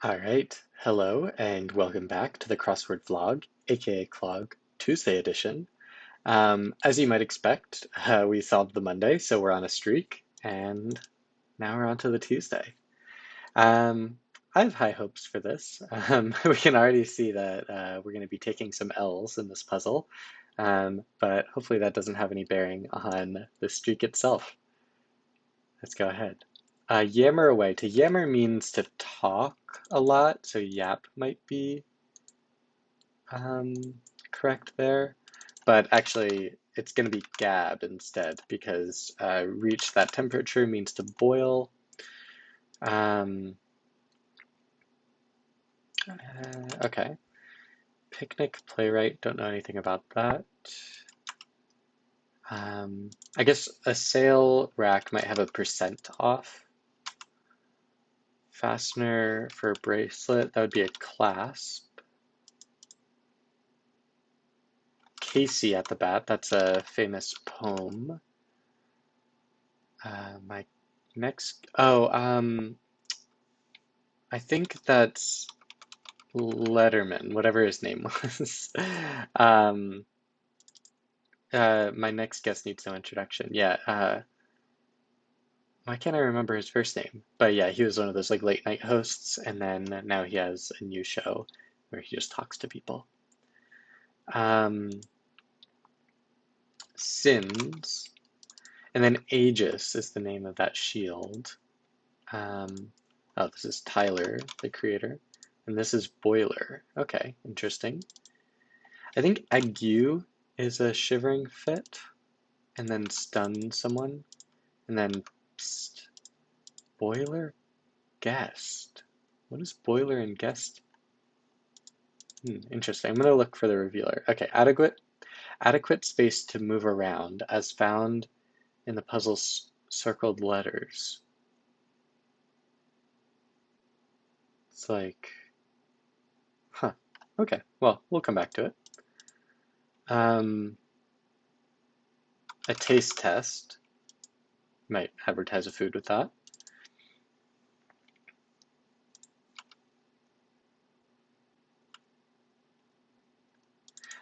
All right, hello and welcome back to the Crossword Vlog, aka Clog, Tuesday edition. As you might expect, we solved the Monday, so we're on a streak, and now we're on to the Tuesday. Um, I have high hopes for this. We can already see that we're going to be taking some L's in this puzzle, but hopefully that doesn't have any bearing on the streak itself. Let's go ahead. Yammer away. To yammer means to talk a lot, so yap might be um, correct there. But actually, it's going to be gab instead because reach that temperature means to boil. Um, okay. Picnic, playwright, don't know anything about that. I guess a sale rack might have a percent off. Fastener for a bracelet, that would be a clasp. Casey at the bat, that's a famous poem. My next, I think that's Letterman, whatever his name was. Um, my next guest needs no introduction. Yeah, why can't I remember his first name? But yeah, he was one of those like late night hosts, and then now he has a new show where he just talks to people. Um, Sins, and then Aegis is the name of that shield. Um, oh, this is Tyler, the creator, and this is Boiler. Okay, interesting. I think Ague is a shivering fit, and then stun someone, and then psst, Boiler, guest. What is Boiler and guest? Interesting. I'm gonna look for the revealer. Okay, adequate space to move around as found in the puzzle's circled letters. It's like, huh. Okay, well, we'll come back to it. A taste test. Might advertise a food with that.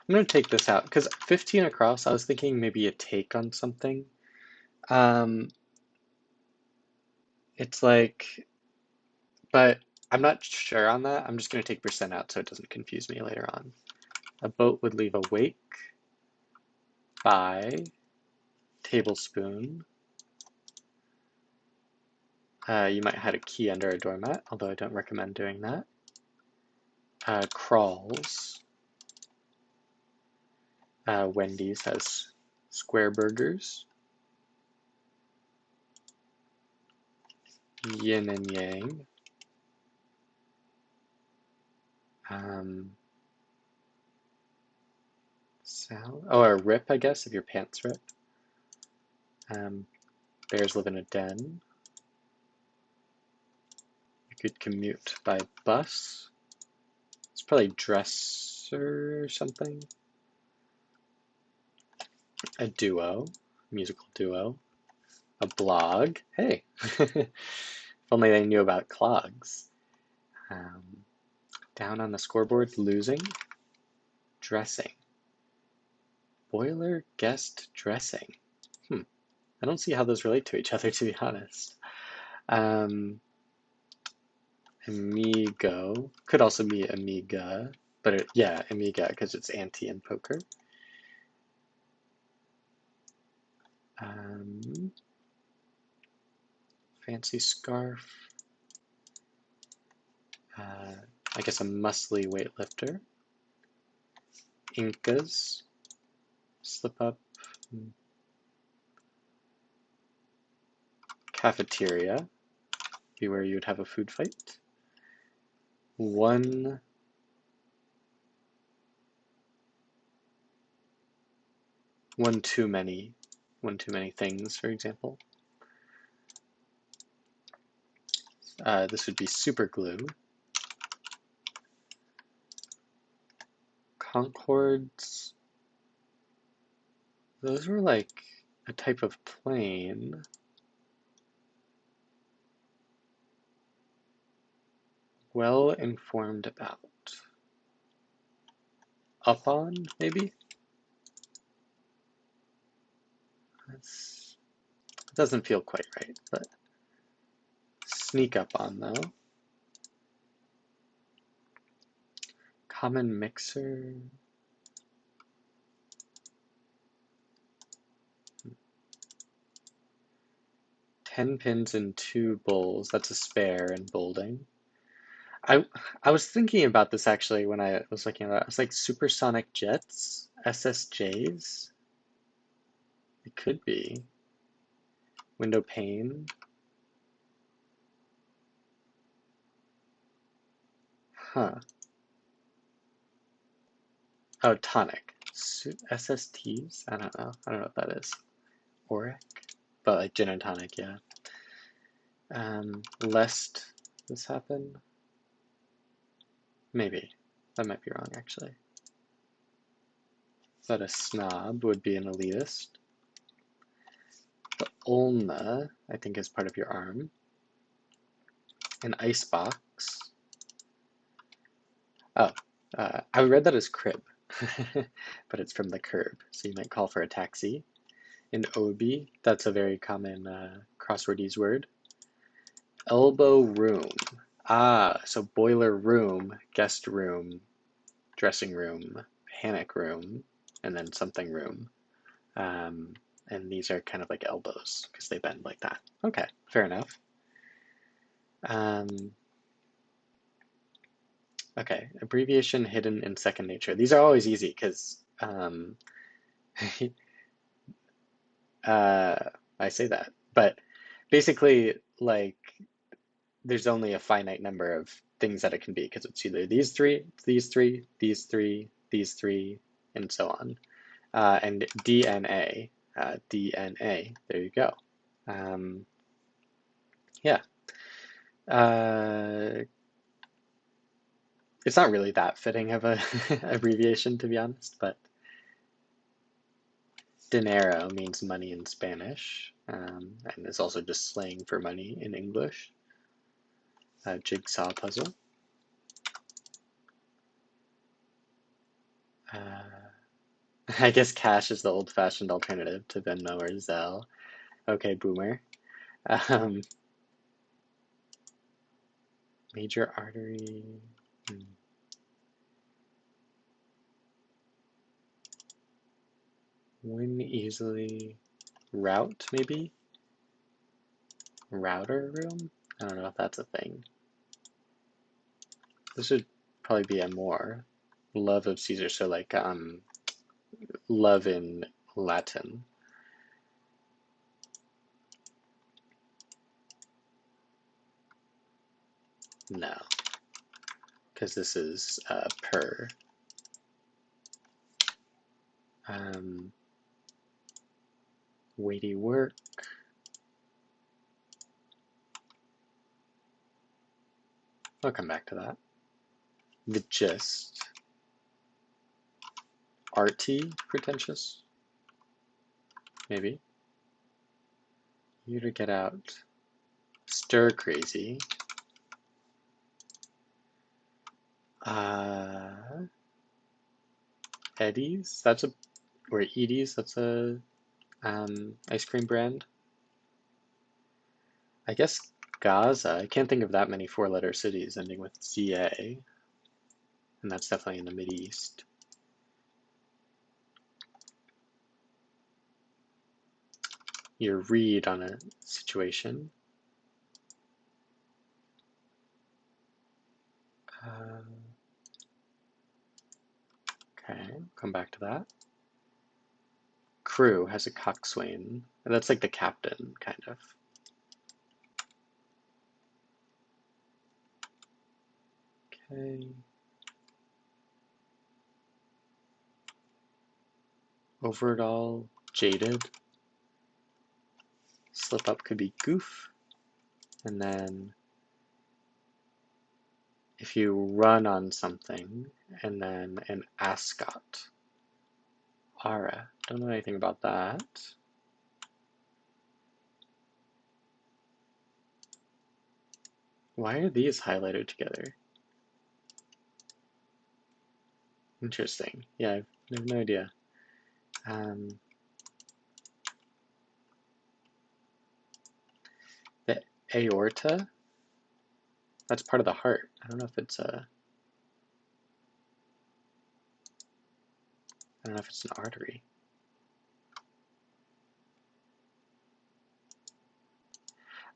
I'm going to take this out because 15 across, I was thinking maybe a take on something. Um, it's like, but I'm not sure on that. I'm just going to take percent out so it doesn't confuse me later on. A boat would leave a wake by tablespoon. You might hide a key under a doormat, although I don't recommend doing that. Crawls. Wendy's has square burgers. Yin and yang. Sound. Oh, a rip, I guess, if your pants rip. Bears live in a den. You could commute by bus. It's probably dresser or something. A duo, musical duo. A blog. Hey, if only they knew about clogs. Down on the scoreboard, losing. Dressing. Boiler, guest, dressing. I don't see how those relate to each other, to be honest. Amigo. Could also be Amiga, but yeah, Amiga because it's anti in poker. Fancy scarf. I guess a muscly weightlifter. Incas. Slip up. Cafeteria. Be where you would have a food fight. One too many things, for example. This would be super glue. Concords. Those were like a type of plane. Well informed about. Up on, maybe? That's, it doesn't feel quite right, but sneak up on though. Common mixer. 10 pins and 2 bowls. That's a spare in bowling. I I was thinking about this actually when I was looking at it. I was like supersonic jets, SSJs. It could be. Window pane. Huh. Oh, tonic. SSTs? I don't know. I don't know what that is. Auric? But like gin and tonic, yeah. Lest this happen? Maybe. That might be wrong, actually. That a snob would be an elitist. The ulna, I think, is part of your arm. An icebox. Oh, I read that as crib, but it's from the curb, so you might call for a taxi. An obi, that's a very common crosswordese word. Elbow room. Ah, so boiler room, guest room, dressing room, panic room, and then something room. And these are kind of like elbows because they bend like that. Okay, fair enough. Okay, abbreviation hidden in second nature. These are always easy because I say that, but basically, like, there's only a finite number of things that it can be because it's either these three, these three, these three, these three, and so on. And DNA, DNA, there you go. Yeah. Uh, it's not really that fitting of a abbreviation, to be honest, but dinero means money in Spanish, and is also just slang for money in English. Jigsaw puzzle. I guess cash is the old-fashioned alternative to Venmo or Zelle. Okay, boomer. Um, Major artery. Win easily. Route, maybe? Router room? I don't know if that's a thing. This would probably be a more. Love of Caesar, so like love in Latin. No, because this is per. Weighty work. I'll come back to that. The gist. Arty, pretentious? Maybe. You to get out. Stir crazy. Eddie's, that's a, or Edie's, that's a ice cream brand. I guess Gaza, I can't think of that many four-letter cities ending with ZA, and that's definitely in the Mideast. Your read on a situation. Okay, come back to that. Crew has a coxswain. That's like the captain, kind of. Okay. Over it all, jaded. Slip up could be goof. And then if you run on something, and then an ascot. Ara. Don't know anything about that. Why are these highlighted together? Interesting. Yeah, I have no idea. The aorta, that's part of the heart. I don't know if it's a, I don't know if it's an artery.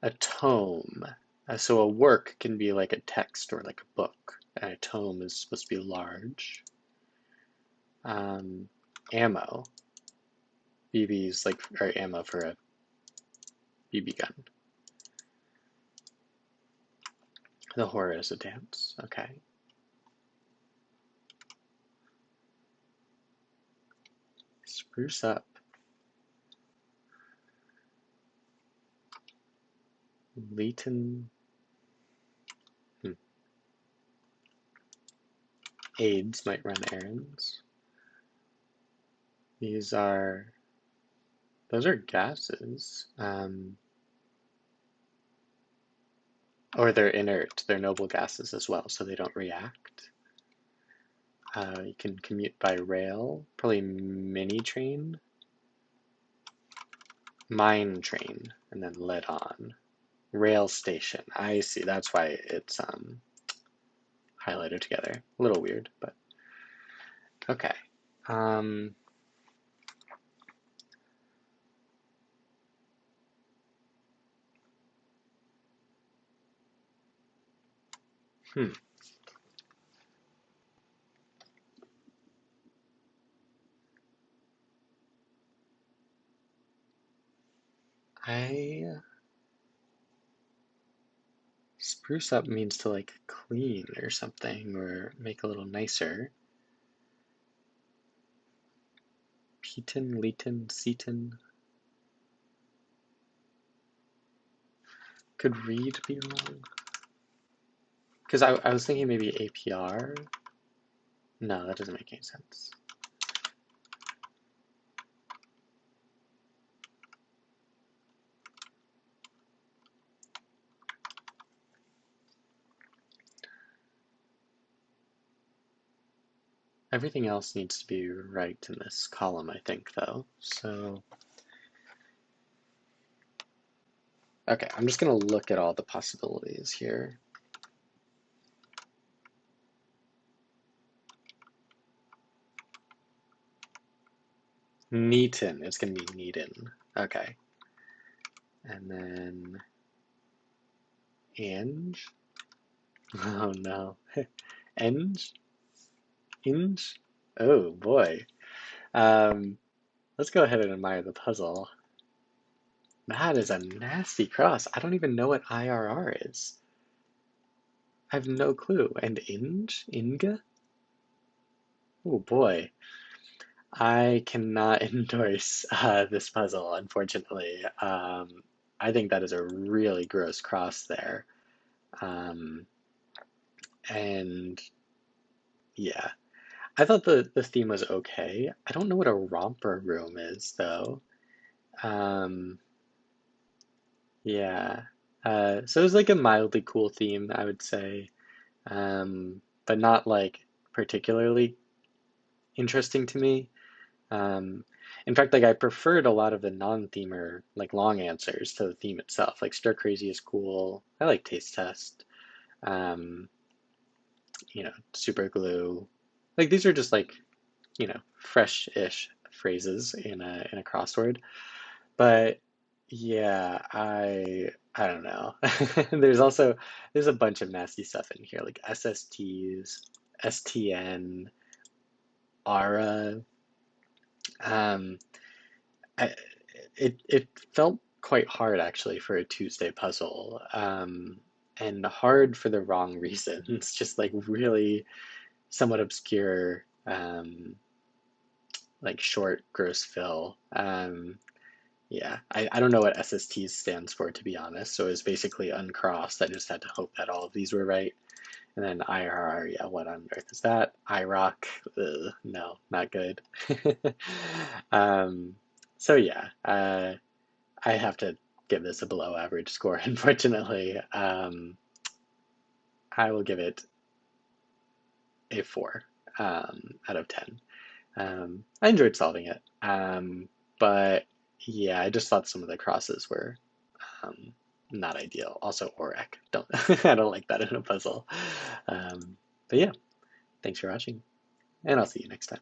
A tome. So a work can be like a text or like a book, and a tome is supposed to be large. Ammo. BB's like, or ammo for a BB gun. The horror is a dance. Okay. Spruce up. Leighton. Aides might run errands. These are, those are gases. Or they're inert, they're noble gases as well, so they don't react. You can commute by rail, probably mini train, mine train, and then lead on. Rail station, I see, that's why it's highlighted together. A little weird, but okay. Hmm. Spruce up means to like clean or something, or make a little nicer. Peaton, Leighton, Seaton. Could read be wrong? Because I was thinking maybe APR. No, that doesn't make any sense. Everything else needs to be right in this column, I think, though. So, okay, I'm just going to look at all the possibilities here. Neaton, it's going to be Neaton. Okay. And then Ange. Oh no. Enge? Inge? Oh boy. Let's go ahead and admire the puzzle. That is a nasty cross. I don't even know what IRR is. I have no clue. And Inge? Inga? Oh boy. I cannot endorse this puzzle, unfortunately. I think that is a really gross cross there. Um, and yeah, I thought the theme was okay. I don't know what a romper room is, though. Um, yeah. So it was like a mildly cool theme, I would say, but not like particularly interesting to me. Um, in fact, like I preferred a lot of the non-themer, like long answers to the theme itself. Like Stir Crazy is cool. I like Taste Test. Um, Super Glue. Like these are just like, fresh-ish phrases in a crossword. But yeah, I don't know. There's a bunch of nasty stuff in here, like SSTs, STN, ARA. Um, I, it felt quite hard actually for a Tuesday puzzle, and hard for the wrong reasons. Just like really somewhat obscure, like short gross fill. Yeah, I don't know what SST stands for, to be honest. So it was basically uncrossed. I just had to hope that all of these were right. And then IRR, yeah, what on earth is that? IROC, no, not good. Um, so yeah, I have to give this a below average score, unfortunately. I will give it a 4 out of 10. I enjoyed solving it, but yeah, I just thought some of the crosses were um, not ideal. Also, OREC. Don't I don't like that in a puzzle. But yeah, thanks for watching, and I'll see you next time.